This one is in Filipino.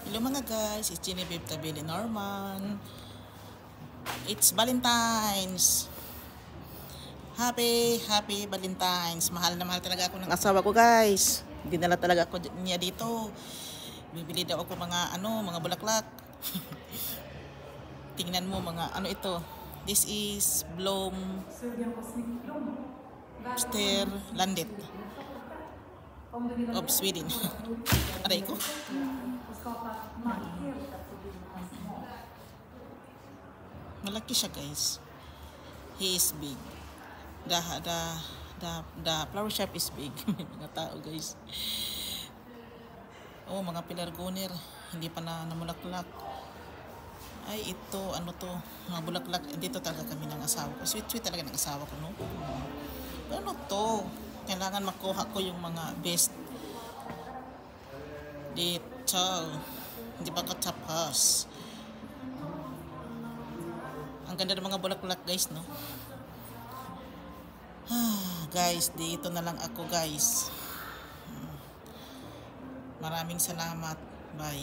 Hello mga guys, it's Genevieve Tabili Norman. It's Valentine's. Happy Valentine's. Mahal na mahal talaga ako ng asawa ko guys. Dinala talaga ako niya dito. Bibili daw ako mga bulaklak. Tingnan mo mga ito. This is Bloom Sterlandet of Sweden. Aray ko. Malaki siya guys. He is big. The flower shop is big. Mga tao guys. Oh, mga pelargoner. Hindi pa namulaklak. Ay, ito, to? Mga bulaklak. Dito talaga kami ng asawa ko. Sweet talaga ng asawa ko, no? Ano to? Kailangan makuha ko yung mga best. Dito. Hindi pa katapos. Ang ganda ng mga bulaklak guys, no? Guys, dito na lang ako guys. Maraming salamat. Bye.